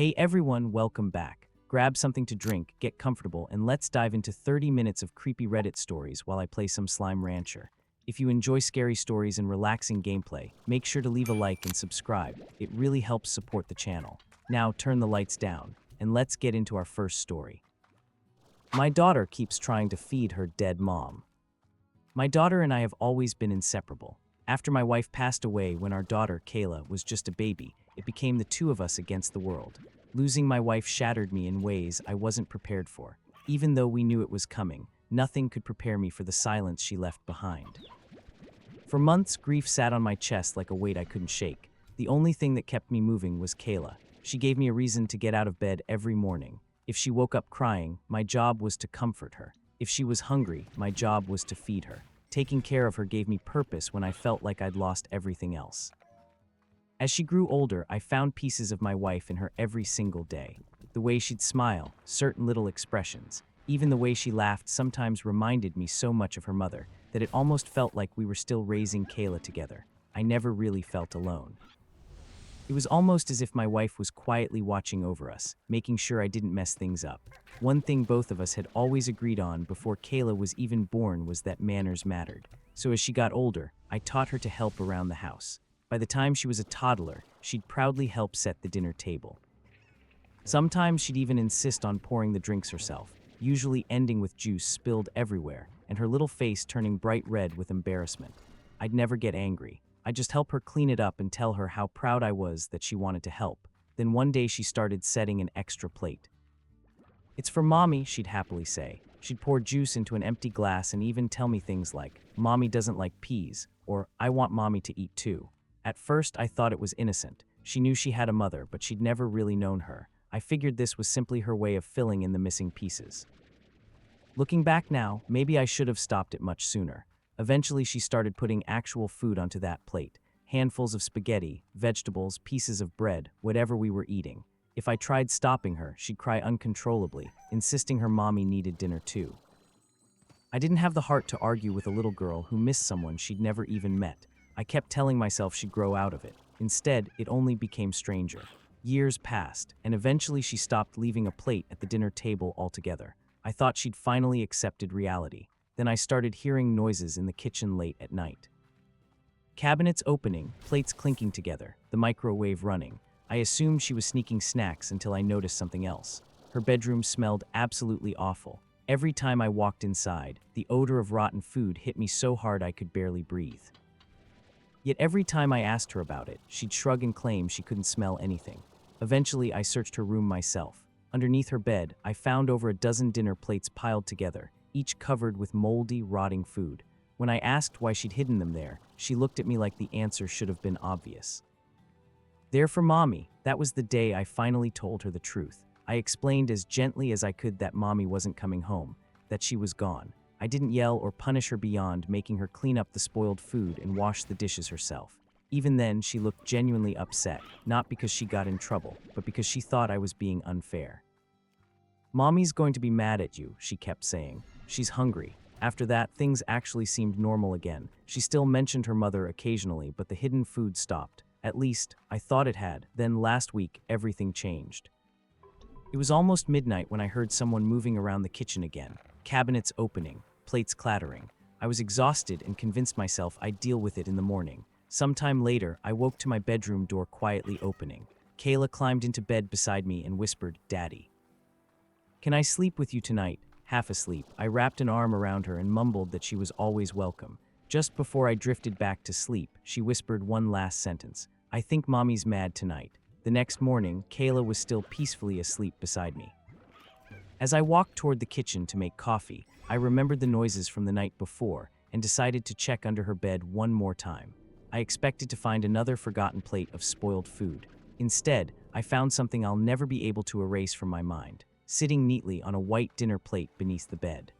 Hey everyone, welcome back. Grab something to drink, get comfortable, and let's dive into 30 minutes of creepy Reddit stories while I play some Slime Rancher. If you enjoy scary stories and relaxing gameplay, make sure to leave a like and subscribe. It really helps support the channel. Now turn the lights down, and let's get into our first story. My daughter keeps trying to feed her dead mom. My daughter and I have always been inseparable. After my wife passed away when our daughter, Kayla, was just a baby, it became the two of us against the world. Losing my wife shattered me in ways I wasn't prepared for. Even though we knew it was coming, nothing could prepare me for the silence she left behind. For months, grief sat on my chest like a weight I couldn't shake. The only thing that kept me moving was Kayla. She gave me a reason to get out of bed every morning. If she woke up crying, my job was to comfort her. If she was hungry, my job was to feed her. Taking care of her gave me purpose when I felt like I'd lost everything else. As she grew older, I found pieces of my wife in her every single day. The way she'd smile, certain little expressions, even the way she laughed sometimes reminded me so much of her mother that it almost felt like we were still raising Kayla together. I never really felt alone. It was almost as if my wife was quietly watching over us, making sure I didn't mess things up. One thing both of us had always agreed on before Kayla was even born was that manners mattered. So as she got older, I taught her to help around the house. By the time she was a toddler, she'd proudly help set the dinner table. Sometimes she'd even insist on pouring the drinks herself, usually ending with juice spilled everywhere, and her little face turning bright red with embarrassment. I'd never get angry. I'd just help her clean it up and tell her how proud I was that she wanted to help. Then one day she started setting an extra plate. "It's for Mommy," she'd happily say. She'd pour juice into an empty glass and even tell me things like, "Mommy doesn't like peas," or "I want Mommy to eat too." At first, I thought it was innocent. She knew she had a mother, but she'd never really known her. I figured this was simply her way of filling in the missing pieces. Looking back now, maybe I should have stopped it much sooner. Eventually, she started putting actual food onto that plate. Handfuls of spaghetti, vegetables, pieces of bread, whatever we were eating. If I tried stopping her, she'd cry uncontrollably, insisting her mommy needed dinner too. I didn't have the heart to argue with a little girl who missed someone she'd never even met. I kept telling myself she'd grow out of it. Instead, it only became stranger. Years passed, and eventually she stopped leaving a plate at the dinner table altogether. I thought she'd finally accepted reality. Then I started hearing noises in the kitchen late at night. Cabinets opening, plates clinking together, the microwave running. I assumed she was sneaking snacks until I noticed something else. Her bedroom smelled absolutely awful. Every time I walked inside, the odor of rotten food hit me so hard I could barely breathe. Yet every time I asked her about it, she'd shrug and claim she couldn't smell anything. Eventually, I searched her room myself. Underneath her bed, I found over a dozen dinner plates piled together, each covered with moldy, rotting food. When I asked why she'd hidden them there, she looked at me like the answer should have been obvious. "They're for Mommy." That was the day I finally told her the truth. I explained as gently as I could that Mommy wasn't coming home, that she was gone. I didn't yell or punish her beyond making her clean up the spoiled food and wash the dishes herself. Even then, she looked genuinely upset, not because she got in trouble, but because she thought I was being unfair. "Mommy's going to be mad at you," she kept saying. "She's hungry." After that, things actually seemed normal again. She still mentioned her mother occasionally, but the hidden food stopped. At least, I thought it had. Then last week, everything changed. It was almost midnight when I heard someone moving around the kitchen again. Cabinets opening, plates clattering. I was exhausted and convinced myself I'd deal with it in the morning. Sometime later, I woke to my bedroom door quietly opening. Kayla climbed into bed beside me and whispered, "Daddy. Can I sleep with you tonight?" Half asleep, I wrapped an arm around her and mumbled that she was always welcome. Just before I drifted back to sleep, she whispered one last sentence, "I think Mommy's mad tonight." The next morning, Kayla was still peacefully asleep beside me. As I walked toward the kitchen to make coffee, I remembered the noises from the night before and decided to check under her bed one more time. I expected to find another forgotten plate of spoiled food. Instead, I found something I'll never be able to erase from my mind. Sitting neatly on a white dinner plate beneath the bed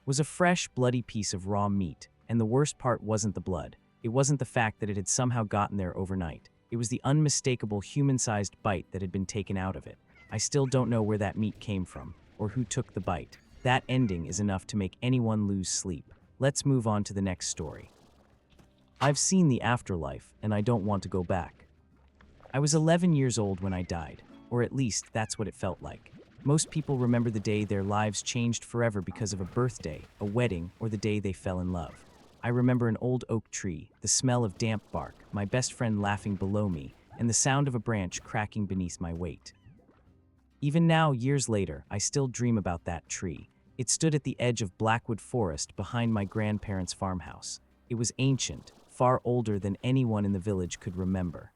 was a fresh, bloody piece of raw meat, and the worst part wasn't the blood. It wasn't the fact that it had somehow gotten there overnight. It was the unmistakable human-sized bite that had been taken out of it. I still don't know where that meat came from, or who took the bite. That ending is enough to make anyone lose sleep. Let's move on to the next story. I've seen the afterlife, and I don't want to go back. I was 11 years old when I died. or at least that's what it felt like. Most people remember the day their lives changed forever because of a birthday, a wedding, or the day they fell in love. I remember an old oak tree, the smell of damp bark, my best friend laughing below me, and the sound of a branch cracking beneath my weight. Even now, years later, I still dream about that tree. It stood at the edge of Blackwood Forest behind my grandparents' farmhouse. It was ancient, far older than anyone in the village could remember.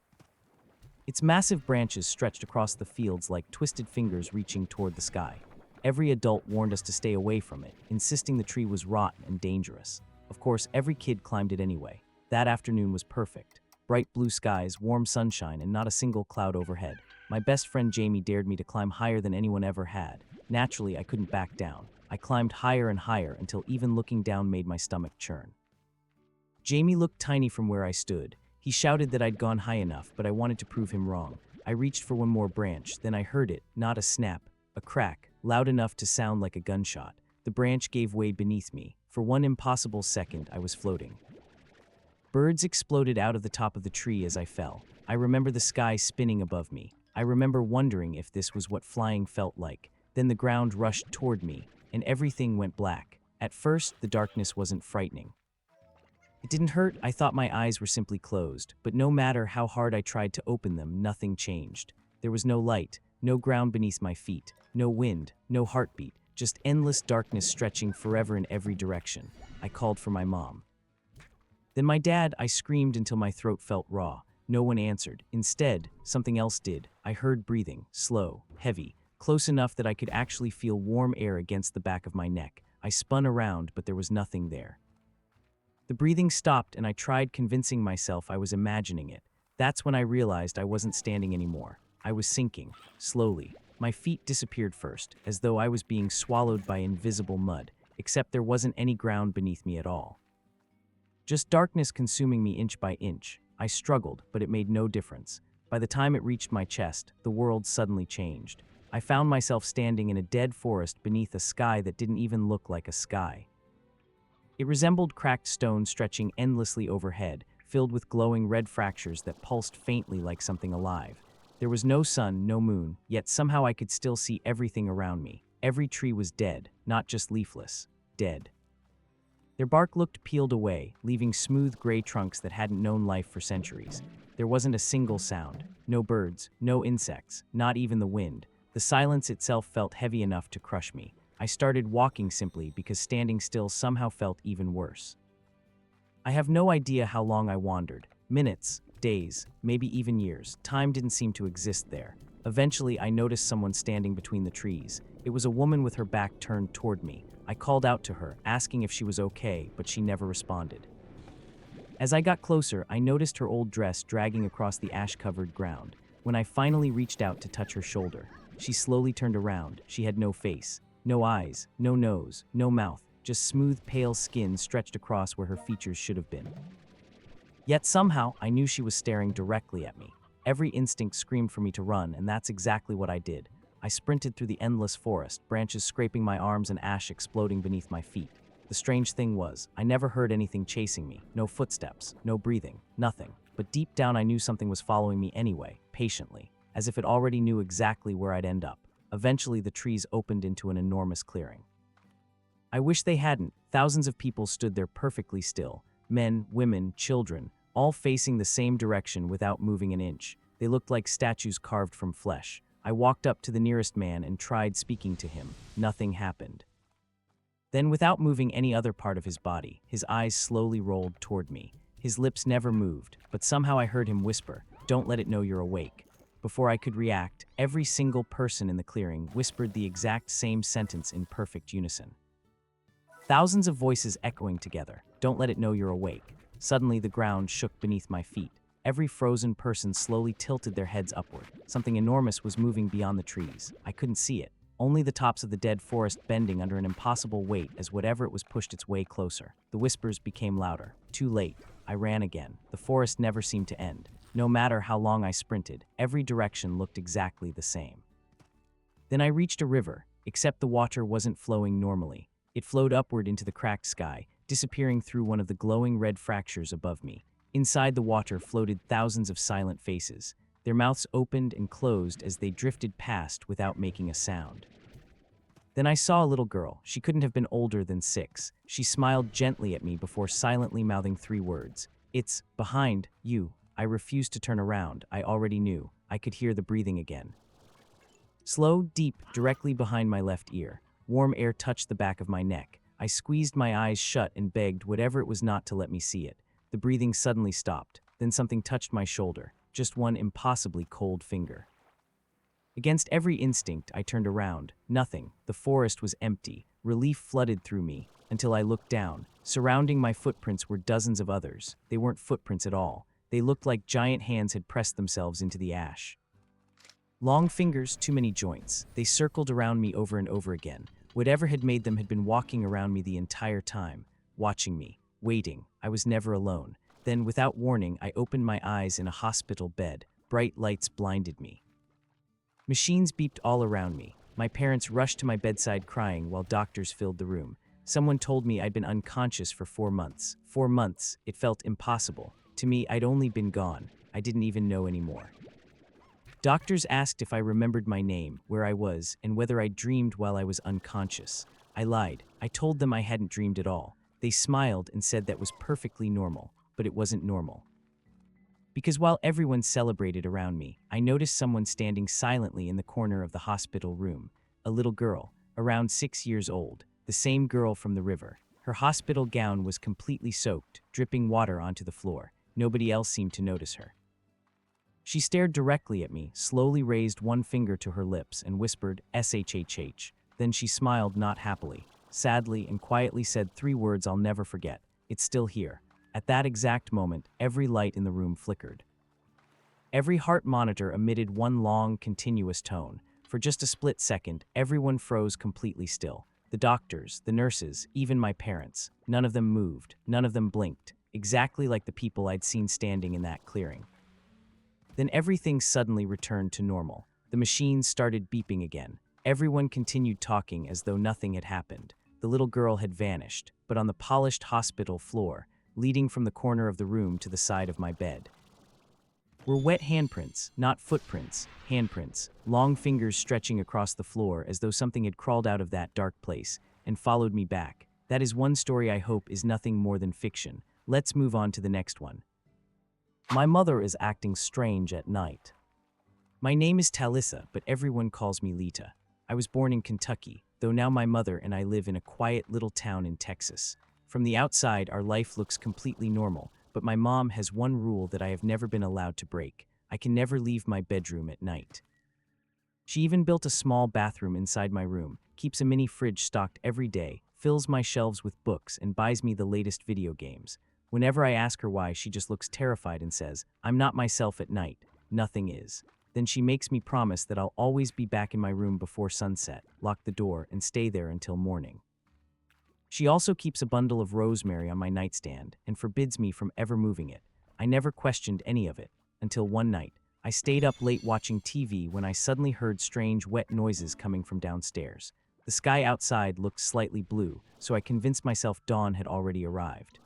Its massive branches stretched across the fields like twisted fingers reaching toward the sky. Every adult warned us to stay away from it, insisting the tree was rotten and dangerous. Of course, every kid climbed it anyway. That afternoon was perfect. Bright blue skies, warm sunshine, and not a single cloud overhead. My best friend Jamie dared me to climb higher than anyone ever had. Naturally, I couldn't back down. I climbed higher and higher until even looking down made my stomach churn. Jamie looked tiny from where I stood. He shouted that I'd gone high enough, but I wanted to prove him wrong. I reached for one more branch, then I heard it, not a snap, a crack, loud enough to sound like a gunshot. The branch gave way beneath me. For one impossible second, I was floating. Birds exploded out of the top of the tree as I fell. I remember the sky spinning above me. I remember wondering if this was what flying felt like. Then the ground rushed toward me, and everything went black. At first, the darkness wasn't frightening. It didn't hurt. I thought my eyes were simply closed, but no matter how hard I tried to open them, nothing changed. There was no light, no ground beneath my feet, no wind, no heartbeat, just endless darkness stretching forever in every direction. I called for my mom. Then my dad. I screamed until my throat felt raw. No one answered. Instead, something else did. I heard breathing, slow, heavy, close enough that I could actually feel warm air against the back of my neck. I spun around, but there was nothing there. The breathing stopped, and I tried convincing myself I was imagining it. That's when I realized I wasn't standing anymore. I was sinking, slowly. My feet disappeared first, as though I was being swallowed by invisible mud, except there wasn't any ground beneath me at all. Just darkness consuming me inch by inch. I struggled, but it made no difference. By the time it reached my chest, the world suddenly changed. I found myself standing in a dead forest beneath a sky that didn't even look like a sky. It resembled cracked stone stretching endlessly overhead, filled with glowing red fractures that pulsed faintly like something alive. There was no sun, no moon, yet somehow I could still see everything around me. Every tree was dead, not just leafless, dead. Their bark looked peeled away, leaving smooth gray trunks that hadn't known life for centuries. There wasn't a single sound, no birds, no insects, not even the wind. The silence itself felt heavy enough to crush me. I started walking simply because standing still somehow felt even worse. I have no idea how long I wandered. Minutes, days, maybe even years. Time didn't seem to exist there. Eventually, I noticed someone standing between the trees. It was a woman with her back turned toward me. I called out to her, asking if she was okay, but she never responded. As I got closer, I noticed her old dress dragging across the ash-covered ground. When I finally reached out to touch her shoulder, she slowly turned around. She had no face. No eyes, no nose, no mouth, just smooth, pale skin stretched across where her features should have been. Yet somehow, I knew she was staring directly at me. Every instinct screamed for me to run, and that's exactly what I did. I sprinted through the endless forest, branches scraping my arms and ash exploding beneath my feet. The strange thing was, I never heard anything chasing me. No footsteps, no breathing, nothing. But deep down I knew something was following me anyway, patiently, as if it already knew exactly where I'd end up. Eventually, the trees opened into an enormous clearing. I wish they hadn't. Thousands of people stood there perfectly still. Men, women, children, all facing the same direction without moving an inch. They looked like statues carved from flesh. I walked up to the nearest man and tried speaking to him. Nothing happened. Then, without moving any other part of his body, his eyes slowly rolled toward me. His lips never moved, but somehow I heard him whisper, "Don't let it know you're awake." Before I could react, every single person in the clearing whispered the exact same sentence in perfect unison. Thousands of voices echoing together, "Don't let it know you're awake." Suddenly the ground shook beneath my feet. Every frozen person slowly tilted their heads upward. Something enormous was moving beyond the trees. I couldn't see it, only the tops of the dead forest bending under an impossible weight as whatever it was pushed its way closer. The whispers became louder. Too late. I ran again. The forest never seemed to end. No matter how long I sprinted, every direction looked exactly the same. Then I reached a river, except the water wasn't flowing normally. It flowed upward into the cracked sky, disappearing through one of the glowing red fractures above me. Inside the water floated thousands of silent faces. Their mouths opened and closed as they drifted past without making a sound. Then I saw a little girl. She couldn't have been older than 6. She smiled gently at me before silently mouthing 3 words. "It's behind you." I refused to turn around. I already knew. I could hear the breathing again. Slow, deep, directly behind my left ear. Warm air touched the back of my neck. I squeezed my eyes shut and begged whatever it was not to let me see it. The breathing suddenly stopped. Then something touched my shoulder. Just one impossibly cold finger. Against every instinct, I turned around. Nothing. The forest was empty. Relief flooded through me until I looked down. Surrounding my footprints were dozens of others. They weren't footprints at all. They looked like giant hands had pressed themselves into the ash. Long fingers, too many joints. They circled around me over and over again. Whatever had made them had been walking around me the entire time, watching me, waiting. I was never alone. Then, without warning, I opened my eyes in a hospital bed. Bright lights blinded me. Machines beeped all around me. My parents rushed to my bedside crying while doctors filled the room. Someone told me I'd been unconscious for 4 months. 4 months. It felt impossible. To me, I'd only been gone. I didn't even know anymore. Doctors asked if I remembered my name, where I was, and whether I dreamed while I was unconscious. I lied. I told them I hadn't dreamed at all. They smiled and said that was perfectly normal, but it wasn't normal. Because while everyone celebrated around me, I noticed someone standing silently in the corner of the hospital room. A little girl, around 6 years old, the same girl from the river. Her hospital gown was completely soaked, dripping water onto the floor. Nobody else seemed to notice her. She stared directly at me, slowly raised one finger to her lips and whispered, "SHHH." Then she smiled not happily, sadly, and quietly said 3 words I'll never forget. "It's still here." At that exact moment, every light in the room flickered. Every heart monitor emitted one long, continuous tone. For just a split second, everyone froze completely still. The doctors, the nurses, even my parents. None of them moved. None of them blinked. Exactly like the people I'd seen standing in that clearing. Then everything suddenly returned to normal. The machines started beeping again. Everyone continued talking as though nothing had happened. The little girl had vanished, but on the polished hospital floor, leading from the corner of the room to the side of my bed, were wet handprints, not footprints, handprints, long fingers stretching across the floor as though something had crawled out of that dark place and followed me back. That is one story I hope is nothing more than fiction. Let's move on to the next one. My mother is acting strange at night. My name is Talissa, but everyone calls me Lita. I was born in Kentucky, though now my mother and I live in a quiet little town in Texas. From the outside, our life looks completely normal, but my mom has one rule that I have never been allowed to break. I can never leave my bedroom at night. She even built a small bathroom inside my room, keeps a mini fridge stocked every day, fills my shelves with books, and buys me the latest video games. Whenever I ask her why, she just looks terrified and says, "I'm not myself at night. Nothing is." Then she makes me promise that I'll always be back in my room before sunset, lock the door, and stay there until morning. She also keeps a bundle of rosemary on my nightstand and forbids me from ever moving it. I never questioned any of it, until one night. I stayed up late watching TV when I suddenly heard strange wet noises coming from downstairs. The sky outside looked slightly blue, so I convinced myself dawn had already arrived.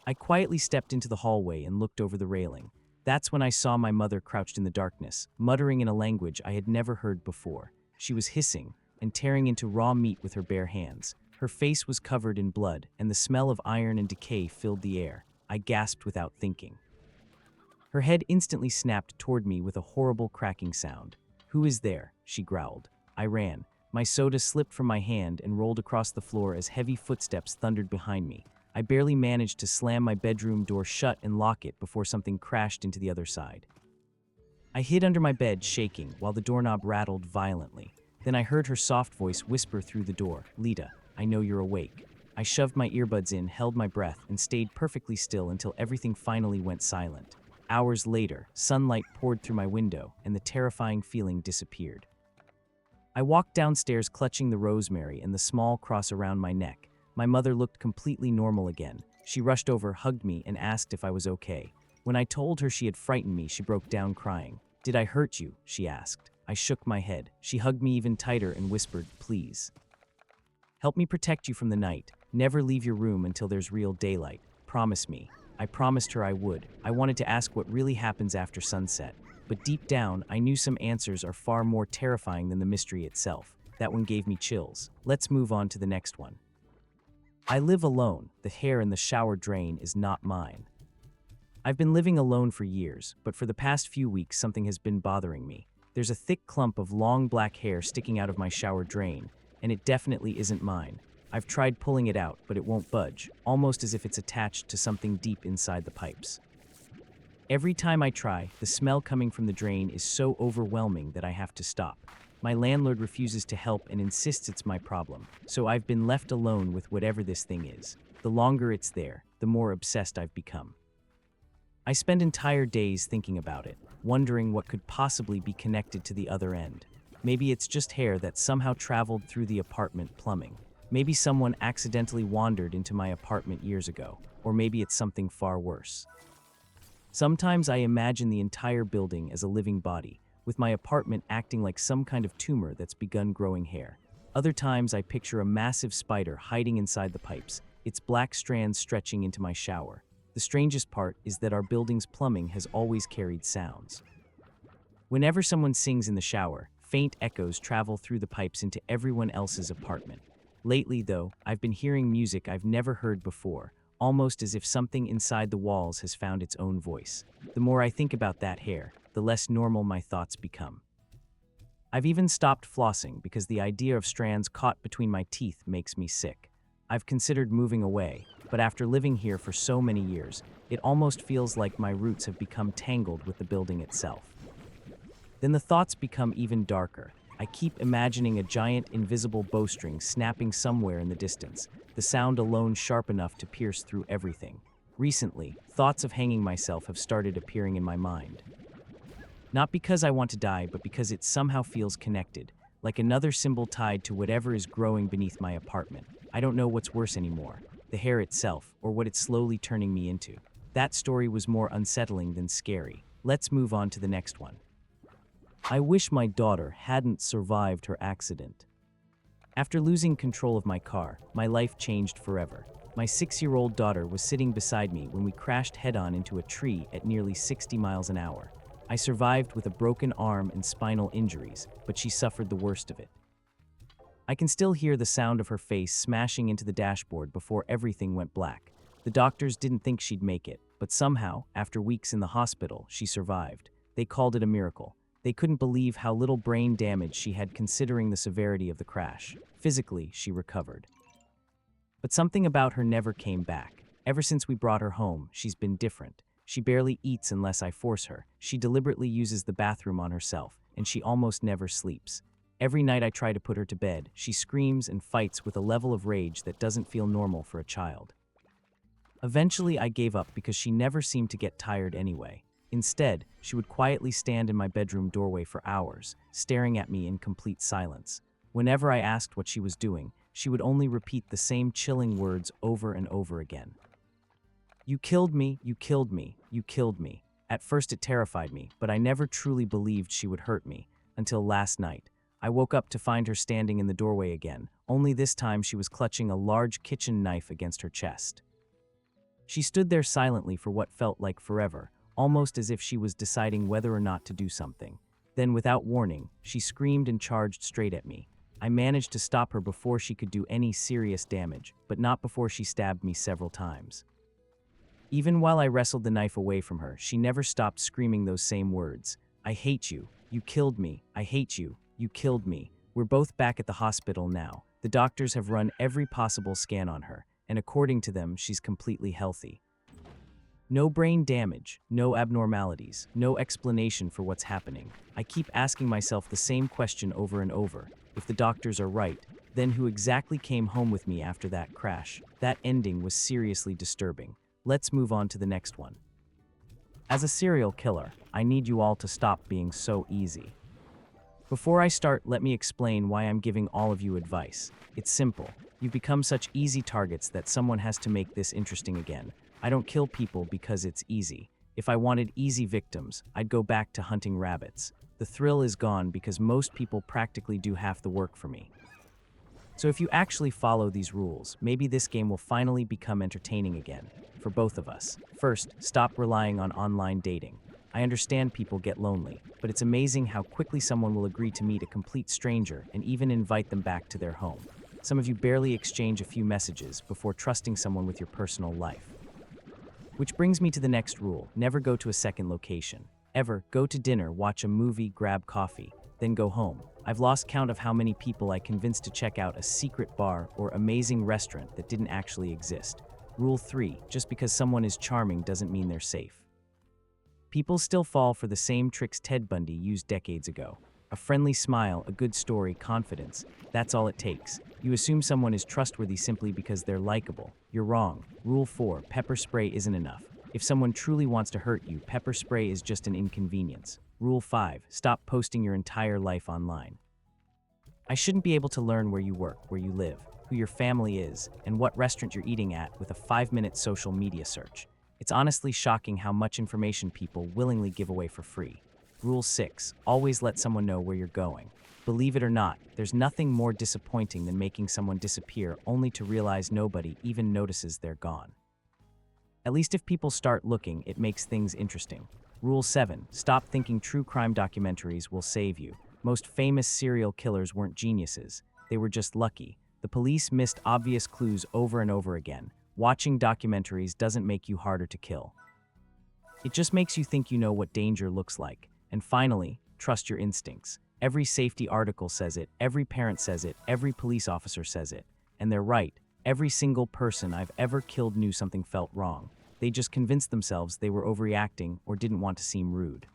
I quietly stepped into the hallway and looked over the railing. That's when I saw my mother crouched in the darkness, muttering in a language I had never heard before. She was hissing and tearing into raw meat with her bare hands. Her face was covered in blood, and the smell of iron and decay filled the air. I gasped without thinking. Her head instantly snapped toward me with a horrible cracking sound. "Who is there?" she growled. I ran. My soda slipped from my hand and rolled across the floor as heavy footsteps thundered behind me. I barely managed to slam my bedroom door shut and lock it before something crashed into the other side. I hid under my bed, shaking, while the doorknob rattled violently. Then I heard her soft voice whisper through the door, "Lita, I know you're awake." I shoved my earbuds in, held my breath, and stayed perfectly still until everything finally went silent. Hours later, sunlight poured through my window, and the terrifying feeling disappeared. I walked downstairs clutching the rosemary and the small cross around my neck. My mother looked completely normal again. She rushed over, hugged me, and asked if I was okay. When I told her she had frightened me, she broke down crying. "Did I hurt you?" she asked. I shook my head. She hugged me even tighter and whispered, "Please. Help me protect you from the night. Never leave your room until there's real daylight. Promise me." I promised her I would. I wanted to ask what really happens after sunset. but deep down, I knew some answers are far more terrifying than the mystery itself. That one gave me chills. Let's move on to the next one. I live alone. The hair in the shower drain is not mine. I've been living alone for years, but for the past few weeks something has been bothering me. There's a thick clump of long black hair sticking out of my shower drain, and it definitely isn't mine. I've tried pulling it out, but it won't budge, almost as if it's attached to something deep inside the pipes. Every time I try, the smell coming from the drain is so overwhelming that I have to stop. My landlord refuses to help and insists it's my problem, so I've been left alone with whatever this thing is. The longer it's there, the more obsessed I've become. I spend entire days thinking about it, wondering what could possibly be connected to the other end. Maybe it's just hair that somehow traveled through the apartment plumbing. Maybe someone accidentally wandered into my apartment years ago, or maybe it's something far worse. Sometimes I imagine the entire building as a living body, with my apartment acting like some kind of tumor that's begun growing hair. Other times I picture a massive spider hiding inside the pipes, its black strands stretching into my shower. The strangest part is that our building's plumbing has always carried sounds. Whenever someone sings in the shower, faint echoes travel through the pipes into everyone else's apartment. Lately, though, I've been hearing music I've never heard before, almost as if something inside the walls has found its own voice. The more I think about that hair, the less normal my thoughts become. I've even stopped flossing because the idea of strands caught between my teeth makes me sick. I've considered moving away, but after living here for so many years, it almost feels like my roots have become tangled with the building itself. Then the thoughts become even darker. I keep imagining a giant invisible bowstring snapping somewhere in the distance, the sound alone sharp enough to pierce through everything. Recently, thoughts of hanging myself have started appearing in my mind. Not because I want to die, but because it somehow feels connected, like another symbol tied to whatever is growing beneath my apartment. I don't know what's worse anymore, the hair itself, or what it's slowly turning me into. That story was more unsettling than scary. Let's move on to the next one. I wish my daughter hadn't survived her accident. After losing control of my car, my life changed forever. My 6-year-old daughter was sitting beside me when we crashed head-on into a tree at nearly 60 miles an hour. I survived with a broken arm and spinal injuries, but she suffered the worst of it. I can still hear the sound of her face smashing into the dashboard before everything went black. The doctors didn't think she'd make it, but somehow, after weeks in the hospital, she survived. They called it a miracle. They couldn't believe how little brain damage she had considering the severity of the crash. Physically, she recovered. But something about her never came back. Ever since we brought her home, she's been different. She barely eats unless I force her. She deliberately uses the bathroom on herself, and she almost never sleeps. Every night I try to put her to bed, she screams and fights with a level of rage that doesn't feel normal for a child. Eventually, I gave up because she never seemed to get tired anyway. Instead, she would quietly stand in my bedroom doorway for hours, staring at me in complete silence. Whenever I asked what she was doing, she would only repeat the same chilling words over and over again. "You killed me, you killed me, you killed me." At first it terrified me, but I never truly believed she would hurt me, until last night. I woke up to find her standing in the doorway again, only this time she was clutching a large kitchen knife against her chest. She stood there silently for what felt like forever, almost as if she was deciding whether or not to do something. Then, without warning, she screamed and charged straight at me. I managed to stop her before she could do any serious damage, but not before she stabbed me several times. Even while I wrestled the knife away from her, she never stopped screaming those same words. "I hate you. You killed me. I hate you. You killed me." We're both back at the hospital now. The doctors have run every possible scan on her, and according to them, she's completely healthy. No brain damage, no abnormalities, no explanation for what's happening. I keep asking myself the same question over and over. If the doctors are right, then who exactly came home with me after that crash? That ending was seriously disturbing. Let's move on to the next one. As a serial killer, I need you all to stop being so easy. Before I start, let me explain why I'm giving all of you advice. It's simple. You've become such easy targets that someone has to make this interesting again. I don't kill people because it's easy. If I wanted easy victims, I'd go back to hunting rabbits. The thrill is gone because most people practically do half the work for me. So if you actually follow these rules, maybe this game will finally become entertaining again, for both of us. First, stop relying on online dating. I understand people get lonely, but it's amazing how quickly someone will agree to meet a complete stranger and even invite them back to their home. Some of you barely exchange a few messages before trusting someone with your personal life. Which brings me to the next rule: never go to a second location. Ever go to dinner, watch a movie, grab coffee, then go home. I've lost count of how many people I convinced to check out a secret bar or amazing restaurant that didn't actually exist. Rule 3: just because someone is charming doesn't mean they're safe. People still fall for the same tricks Ted Bundy used decades ago. A friendly smile, a good story, confidence. That's all it takes. You assume someone is trustworthy simply because they're likable. You're wrong. Rule 4: pepper spray isn't enough. If someone truly wants to hurt you, pepper spray is just an inconvenience. Rule 5: stop posting your entire life online. I shouldn't be able to learn where you work, where you live, who your family is, and what restaurant you're eating at with a 5-minute social media search. It's honestly shocking how much information people willingly give away for free. Rule 6: always let someone know where you're going. Believe it or not, there's nothing more disappointing than making someone disappear only to realize nobody even notices they're gone. At least if people start looking, it makes things interesting. Rule 7: stop thinking true crime documentaries will save you. Most famous serial killers weren't geniuses. They were just lucky. The police missed obvious clues over and over again. Watching documentaries doesn't make you harder to kill. It just makes you think you know what danger looks like. And finally, trust your instincts. Every safety article says it, every parent says it, every police officer says it. And they're right. Every single person I've ever killed knew something felt wrong. They just convinced themselves they were overreacting or didn't want to seem rude.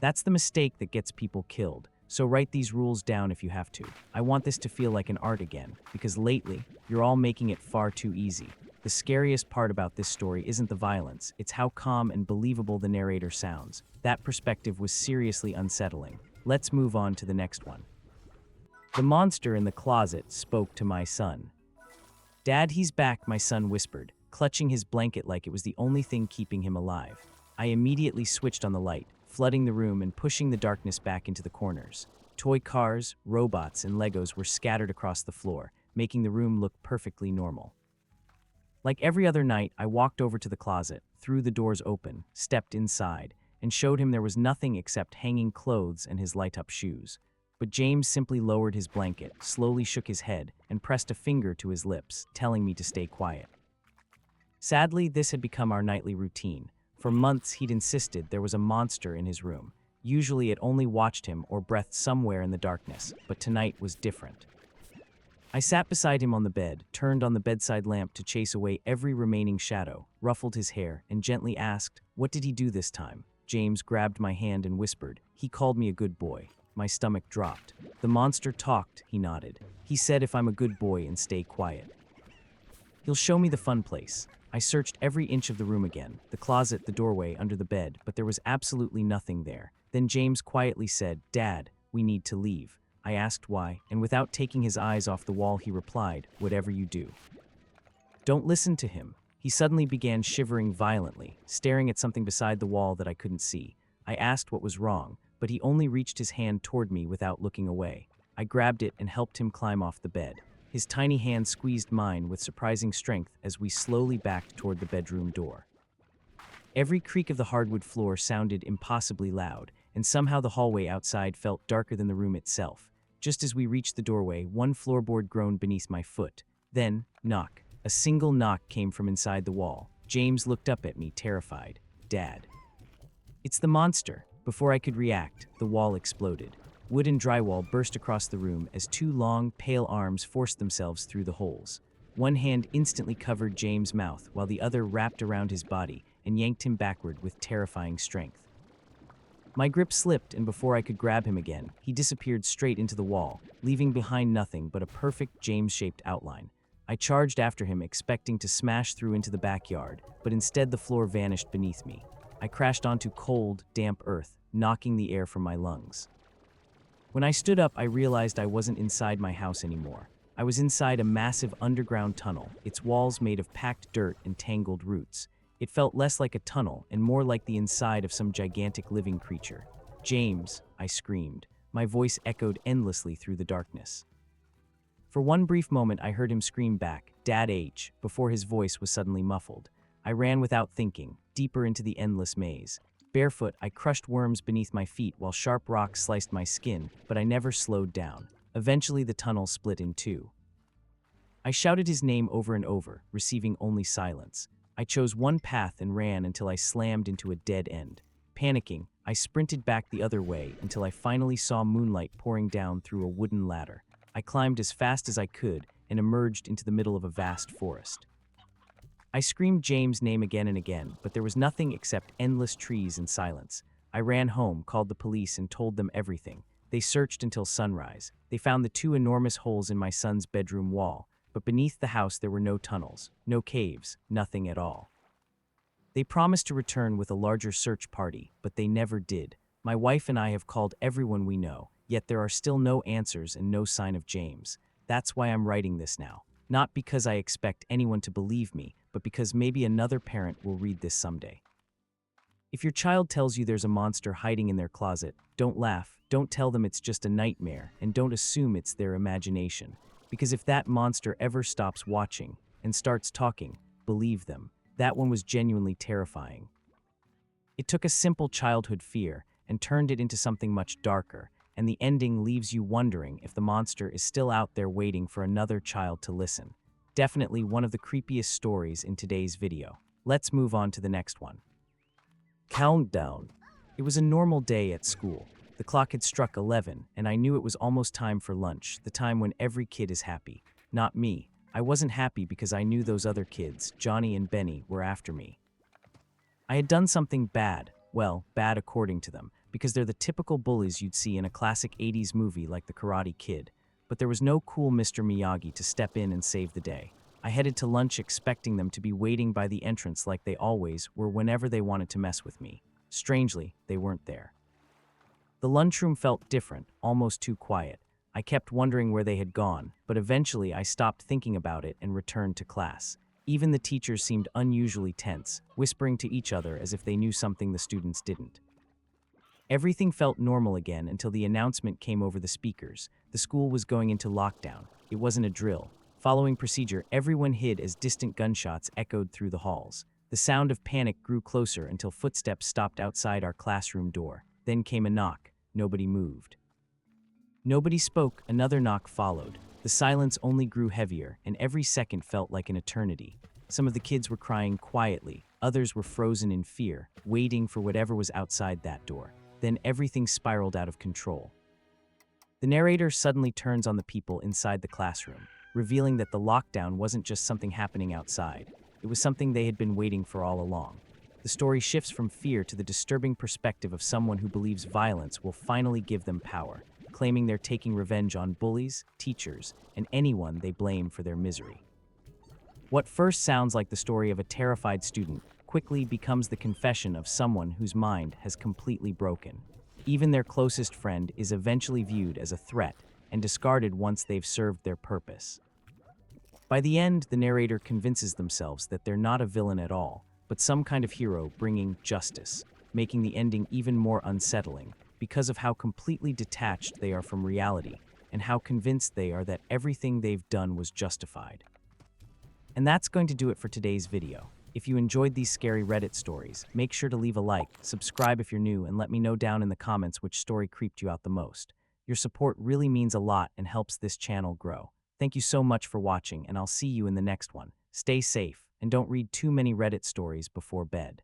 That's the mistake that gets people killed. So write these rules down if you have to. I want this to feel like an art again, because lately, you're all making it far too easy. The scariest part about this story isn't the violence, it's how calm and believable the narrator sounds. That perspective was seriously unsettling. Let's move on to the next one. The monster in the closet spoke to my son. "Dad, he's back," my son whispered, clutching his blanket like it was the only thing keeping him alive. I immediately switched on the light, flooding the room and pushing the darkness back into the corners. Toy cars, robots, and Legos were scattered across the floor, making the room look perfectly normal. Like every other night, I walked over to the closet, threw the doors open, stepped inside, and showed him there was nothing except hanging clothes and his light-up shoes. But James simply lowered his blanket, slowly shook his head, and pressed a finger to his lips, telling me to stay quiet. Sadly, this had become our nightly routine. For months, he'd insisted there was a monster in his room. Usually, it only watched him or breathed somewhere in the darkness, but tonight was different. I sat beside him on the bed, turned on the bedside lamp to chase away every remaining shadow, ruffled his hair, and gently asked, "What did he do this time?" James grabbed my hand and whispered, "He called me a good boy." My stomach dropped. "The monster talked," he nodded. "He said if I'm a good boy and stay quiet, he'll show me the fun place." I searched every inch of the room again, the closet, the doorway, under the bed, but there was absolutely nothing there. Then James quietly said, "Dad, we need to leave." I asked why, and without taking his eyes off the wall, he replied, "Whatever you do, don't listen to him." He suddenly began shivering violently, staring at something beside the wall that I couldn't see. I asked what was wrong, but he only reached his hand toward me without looking away. I grabbed it and helped him climb off the bed. His tiny hand squeezed mine with surprising strength as we slowly backed toward the bedroom door. Every creak of the hardwood floor sounded impossibly loud, and somehow the hallway outside felt darker than the room itself. Just as we reached the doorway, one floorboard groaned beneath my foot. Then, knock. A single knock came from inside the wall. James looked up at me, terrified. "Dad." "It's the monster." Before I could react, the wall exploded. Wood and drywall burst across the room as two long, pale arms forced themselves through the holes. One hand instantly covered James' mouth, while the other wrapped around his body and yanked him backward with terrifying strength. My grip slipped, and before I could grab him again, he disappeared straight into the wall, leaving behind nothing but a perfect James-shaped outline. I charged after him, expecting to smash through into the backyard, but instead the floor vanished beneath me. I crashed onto cold, damp earth, knocking the air from my lungs. When I stood up, I realized I wasn't inside my house anymore. I was inside a massive underground tunnel, its walls made of packed dirt and tangled roots. It felt less like a tunnel and more like the inside of some gigantic living creature. "James," I screamed. My voice echoed endlessly through the darkness. For one brief moment, I heard him scream back, "Dad H," before his voice was suddenly muffled. I ran without thinking, deeper into the endless maze. Barefoot, I crushed worms beneath my feet while sharp rocks sliced my skin, but I never slowed down. Eventually, the tunnel split in two. I shouted his name over and over, receiving only silence. I chose one path and ran until I slammed into a dead end. Panicking, I sprinted back the other way until I finally saw moonlight pouring down through a wooden ladder. I climbed as fast as I could and emerged into the middle of a vast forest. I screamed James' name again and again, but there was nothing except endless trees and silence. I ran home, called the police, and told them everything. They searched until sunrise. They found the two enormous holes in my son's bedroom wall, but beneath the house there were no tunnels, no caves, nothing at all. They promised to return with a larger search party, but they never did. My wife and I have called everyone we know, yet there are still no answers and no sign of James. That's why I'm writing this now. Not because I expect anyone to believe me, but because maybe another parent will read this someday. If your child tells you there's a monster hiding in their closet, don't laugh, don't tell them it's just a nightmare, and don't assume it's their imagination. Because if that monster ever stops watching and starts talking, believe them, that one was genuinely terrifying. It took a simple childhood fear and turned it into something much darker, and the ending leaves you wondering if the monster is still out there waiting for another child to listen. Definitely one of the creepiest stories in today's video. Let's move on to the next one. Countdown. It was a normal day at school. The clock had struck 11, and I knew it was almost time for lunch, the time when every kid is happy. Not me. I wasn't happy because I knew those other kids, Johnny and Benny, were after me. I had done something bad. Well, bad according to them, because they're the typical bullies you'd see in a classic 80s movie like The Karate Kid. But there was no cool Mr. Miyagi to step in and save the day. I headed to lunch expecting them to be waiting by the entrance like they always were whenever they wanted to mess with me. Strangely, they weren't there. The lunchroom felt different, almost too quiet. I kept wondering where they had gone, but eventually I stopped thinking about it and returned to class. Even the teachers seemed unusually tense, whispering to each other as if they knew something the students didn't. Everything felt normal again until the announcement came over the speakers. The school was going into lockdown. It wasn't a drill. Following procedure, everyone hid as distant gunshots echoed through the halls. The sound of panic grew closer until footsteps stopped outside our classroom door. Then came a knock. Nobody moved. Nobody spoke. Another knock followed. The silence only grew heavier, and every second felt like an eternity. Some of the kids were crying quietly. Others were frozen in fear, waiting for whatever was outside that door. Then everything spiraled out of control. The narrator suddenly turns on the people inside the classroom, revealing that the lockdown wasn't just something happening outside. It was something they had been waiting for all along. The story shifts from fear to the disturbing perspective of someone who believes violence will finally give them power, claiming they're taking revenge on bullies, teachers, and anyone they blame for their misery. What first sounds like the story of a terrified student quickly becomes the confession of someone whose mind has completely broken. Even their closest friend is eventually viewed as a threat and discarded once they've served their purpose. By the end, the narrator convinces themselves that they're not a villain at all, but some kind of hero bringing justice, making the ending even more unsettling because of how completely detached they are from reality and how convinced they are that everything they've done was justified. And that's going to do it for today's video. If you enjoyed these scary Reddit stories, make sure to leave a like, subscribe if you're new, and let me know down in the comments which story creeped you out the most. Your support really means a lot and helps this channel grow. Thank you so much for watching, and I'll see you in the next one. Stay safe, and don't read too many Reddit stories before bed.